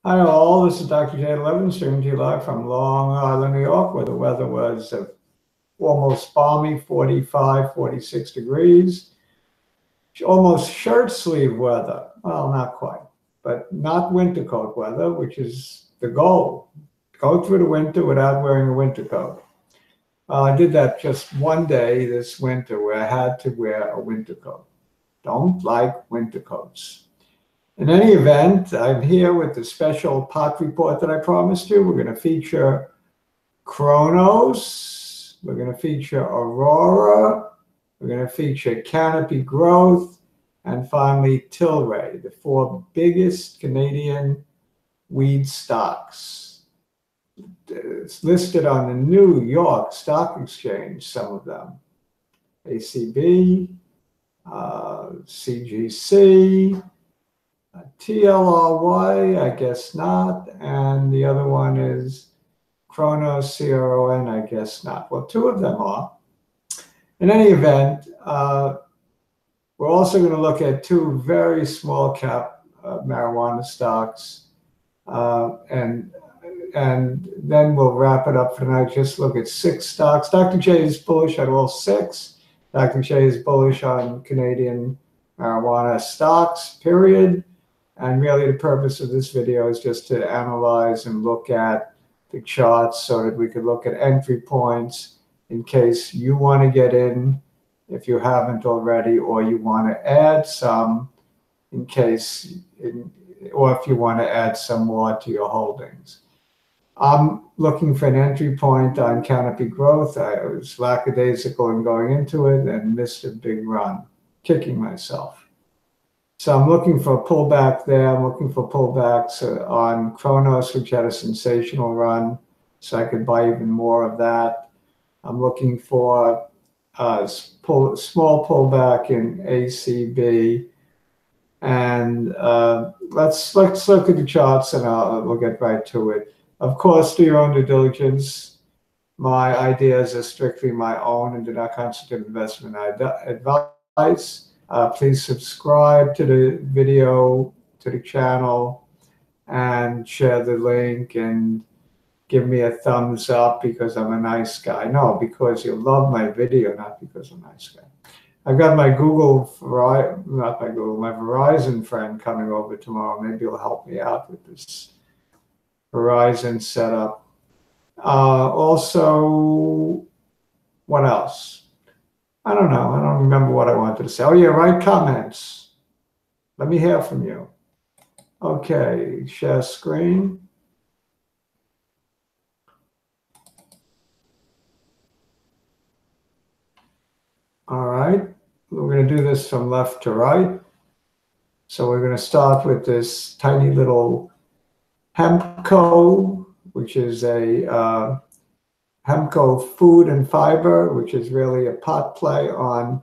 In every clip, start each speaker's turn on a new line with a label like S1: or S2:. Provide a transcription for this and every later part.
S1: Hi all, this is Dr. J. Levin, streaming to you live from Long Island, New York, where the weather was almost balmy, 45, 46 degrees, almost shirt sleeve weather. Well, not quite, but not winter coat weather, which is the goal. Go through the winter without wearing a winter coat. I did that just one day this winter where I had to wear a winter coat. Don't like winter coats. In any event, I'm here with the special pot report that I promised you. We're going to feature Cronos, we're going to feature Aurora, we're going to feature Canopy Growth, and finally Tilray, the four biggest Canadian weed stocks. It's listed on the New York Stock Exchange, some of them. ACB, CGC, TLRY, I guess not, and the other one is Cronos, CRON, I guess not. Well, two of them are. In any event, we're also going to look at two very small cap marijuana stocks, and then we'll wrap it up for tonight. Just look at 6 stocks. Dr. J is bullish on all 6. Dr. J is bullish on Canadian marijuana stocks, period. And really the purpose of this video is just to analyze and look at the charts so that we could look at entry points in case you want to get in if you haven't already, or you want to add some in case, or if you want to add some more to your holdings. I'm looking for an entry point on Canopy Growth. I was lackadaisical in going into it and missed a big run, kicking myself. So I'm looking for a pullback there. I'm looking for pullbacks on Cronos, which had a sensational run, so I could buy even more of that. I'm looking for a small pullback in ACB. And let's look at the charts, and we'll get right to it. Of course, do your own due diligence. My ideas are strictly my own and do not constitute investment advice. Please subscribe to the video, to the channel, and share the link and give me a thumbs up because I'm a nice guy. No, because you love my video, not because I'm a nice guy. I've got my my Verizon friend coming over tomorrow. Maybe he'll help me out with this Verizon setup. Also, what else? I don't know. I don't remember what I wanted to say. Oh, yeah, write comments. Let me hear from you. Okay, share screen. All right, we're going to do this from left to right. So we're going to start with this tiny little Hemco, which is a Hemco Food and Fiber, which is really a pot play on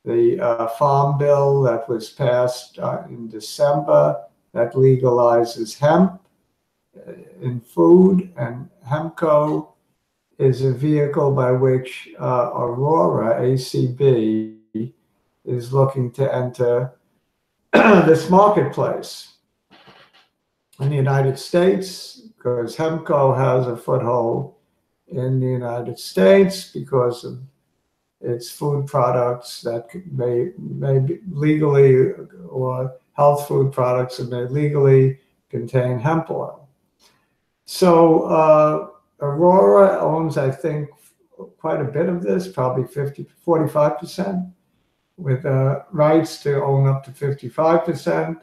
S1: the farm bill that was passed in December that legalizes hemp in food. And Hemco is a vehicle by which Aurora, ACB, is looking to enter this marketplace in the United States, because Hemco has a foothold in the United States because of its food products that may be legally, or health food products that may legally contain hemp oil. So Aurora owns, I think, quite a bit of this, probably 45%, with rights to own up to 55%.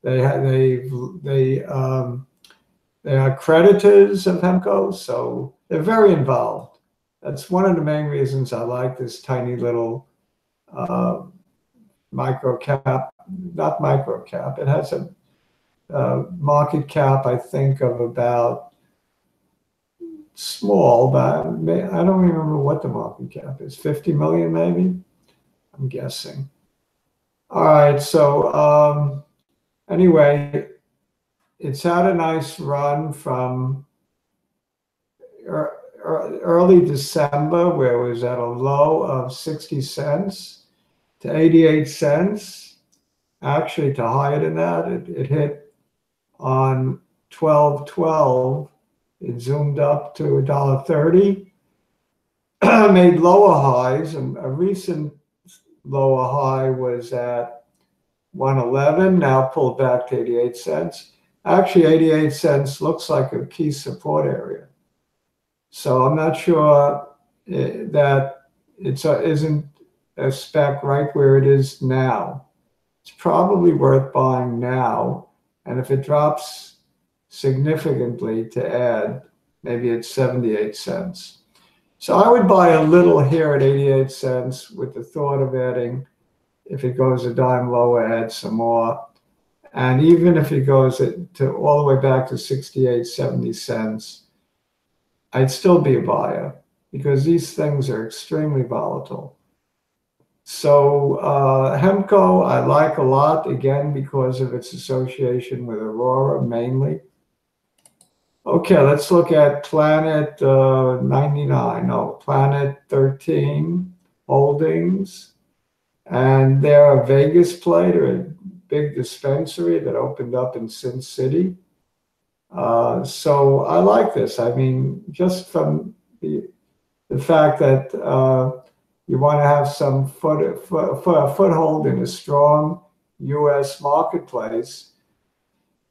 S1: They are creditors of Hemco, so they're very involved. That's one of the main reasons I like this tiny little micro cap, not micro cap. It has a market cap, I think, of about small, but I don't remember what the market cap is. 50 million, maybe? I'm guessing. All right, so anyway, it's had a nice run from early December, where it was at a low of 60 cents to 88 cents. Actually, to higher than that, it hit on 12.12. It zoomed up to $1.30, made lower highs, and a recent lower high was at 111, now pulled back to 88 cents. Actually, 88 cents looks like a key support area. So I'm not sure that it isn't a spec right where it is now. It's probably worth buying now. And if it drops significantly to add, maybe it's 78 cents. So I would buy a little here at 88 cents with the thought of adding, if it goes a dime lower, add some more. And even if it goes to all the way back to 68, 70 cents, I'd still be a buyer because these things are extremely volatile. So Hemco, I like a lot, again, because of its association with Aurora mainly. Okay, let's look at Planet 99, no, Planet 13 Holdings. And they're a Vegas play. They're a big dispensary that opened up in Sin City. So I like this. I mean, just from the fact that you want to have some foothold in a strong U.S. marketplace.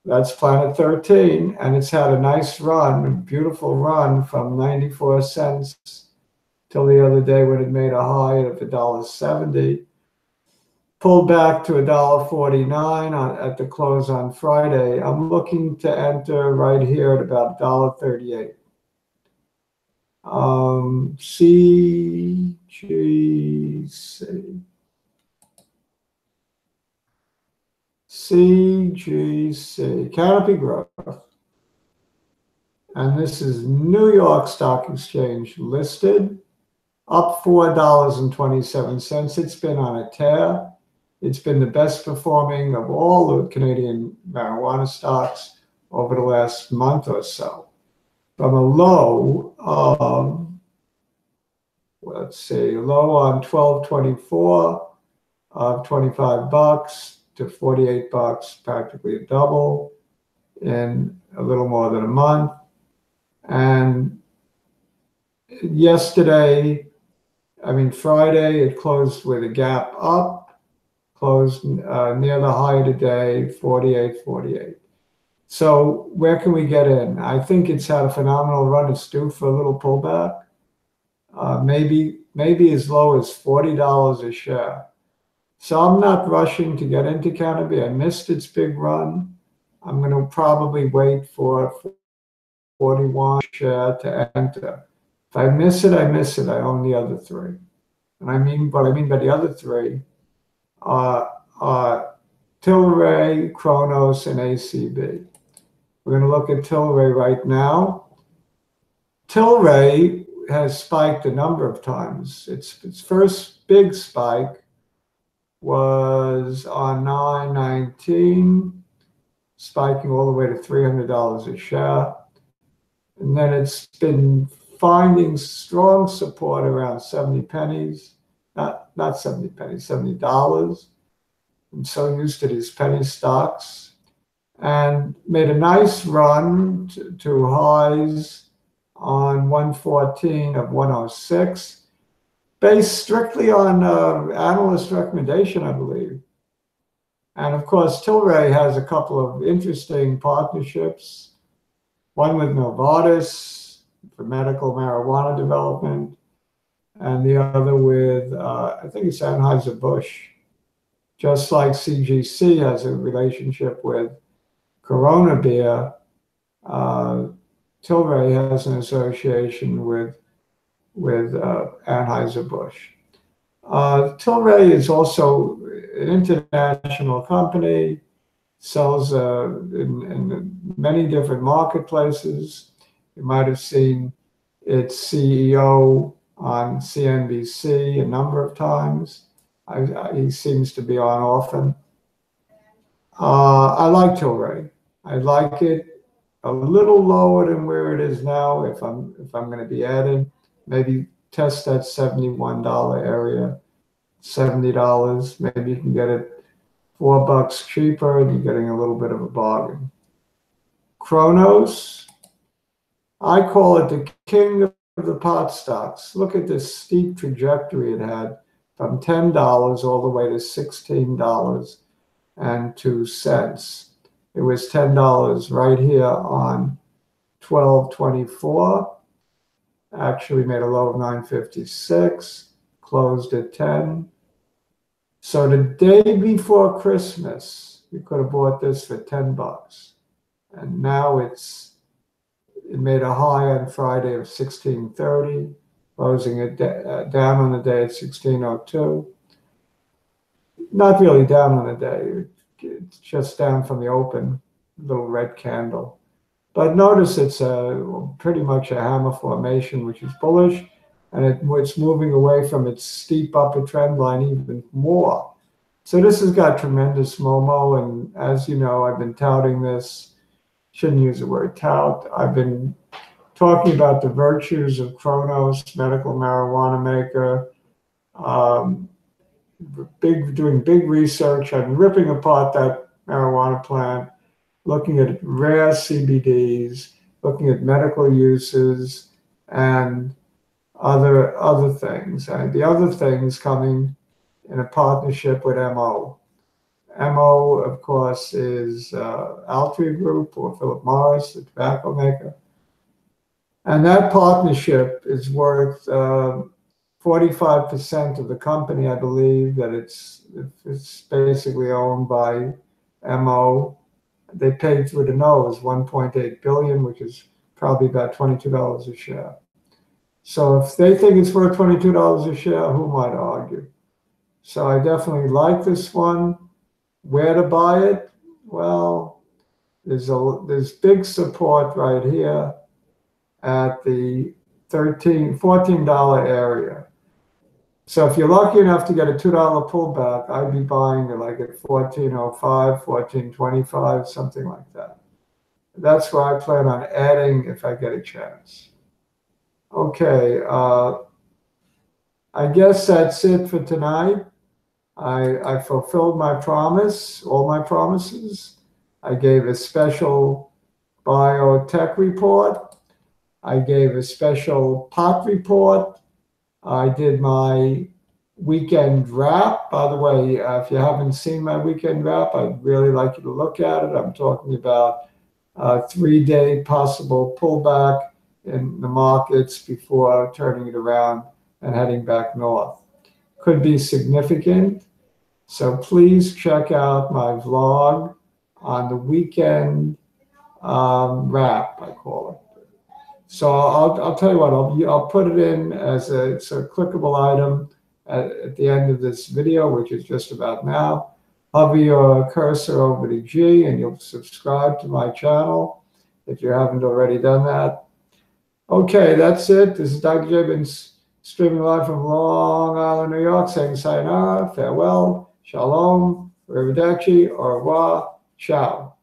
S1: That's Planet 13, and it's had a nice run, a beautiful run from 94 cents till the other day when it made a high of $1.70. Pulled back to $1.49 at the close on Friday. I'm looking to enter right here at about $1.38. CGC, Canopy Growth. And this is New York Stock Exchange listed, up $4.27. It's been on a tear. It's been the best performing of all the Canadian marijuana stocks over the last month or so. From a low of, let's see, low on 12/24 of $25 to $48, practically a double in a little more than a month. And yesterday, Friday, it closed with a gap up. Closed near the high today, 48.48. So where can we get in? I think it's had a phenomenal run. It's due for a little pullback, maybe as low as $40 a share. So I'm not rushing to get into Canopy. I missed its big run. I'm going to probably wait for 41 share to enter. If I miss it, I miss it. I own the other three. And what I mean by the other three, Tilray, Cronos, and ACB. We're going to look at Tilray right now. Tilray has spiked a number of times. Its first big spike was on 9/19, spiking all the way to $300 a share. And then it's been finding strong support around 70 pennies. Not 70 pennies, $70. I'm so used to these penny stocks, and made a nice run to highs on 114 of 106, based strictly on analyst recommendation, I believe. And of course, Tilray has a couple of interesting partnerships, one with Novartis for medical marijuana development, and the other with, I think it's Anheuser-Busch. Just like CGC has a relationship with Corona Beer, Tilray has an association with Anheuser-Busch. Tilray is also an international company, sells in many different marketplaces. You might have seen its CEO on CNBC a number of times. He seems to be on often. I like Tilray. I like it a little lower than where it is now. If I'm going to be adding, maybe test that $71 area, $70. Maybe you can get it $4 cheaper, and you're getting a little bit of a bargain. Cronos, I call it the king of the pot stocks. Look at this steep trajectory it had from $10 all the way to $16.02. It was $10 right here on 12/24. Actually made a low of 956, closed at 10. So the day before Christmas, you could have bought this for $10. And now it made a high on Friday of 1630, closing it down on the day at 1602. Not really down on the day, it's just down from the open, little red candle. But notice it's pretty much a hammer formation, which is bullish, and it's moving away from its steep upper trend line even more. So this has got tremendous MOMO, and as you know, I've been touting this. Shouldn't use the word tout. I've been talking about the virtues of Cronos, medical marijuana maker, doing big research. I've been ripping apart that marijuana plant, looking at rare CBDs, looking at medical uses, and other things. And the other things coming in a partnership with MO. MO, of course, is Altria Group or Philip Morris, the tobacco maker. And that partnership is worth 45% of the company, I believe, that it's basically owned by MO. They paid through the nose $1.8 billion, which is probably about $22 a share. So if they think it's worth $22 a share, who might argue? So I definitely like this one. Where to buy it? Well, there's big support right here at the $14 area. So if you're lucky enough to get a $2 pullback, I'd be buying it like at $14.05, $14.25, something like that. That's where I plan on adding if I get a chance. Okay, I guess that's it for tonight. I fulfilled my promise, all my promises. I gave a special biotech report. I gave a special pot report. I did my weekend wrap. By the way, if you haven't seen my weekend wrap, I'd really like you to look at it. I'm talking about a 3-day possible pullback in the markets before turning it around and heading back north. Could be significant. So please check out my vlog on the weekend wrap, I call it. So I'll tell you what, I'll put it in as it's a clickable item at the end of this video, which is just about now. Hover your cursor over to G and you'll subscribe to my channel if you haven't already done that. Okay, that's it. This is Dr. J. Been streaming live from Long Island, New York, saying sayonara, farewell, shalom, arrivederci, au revoir, ciao.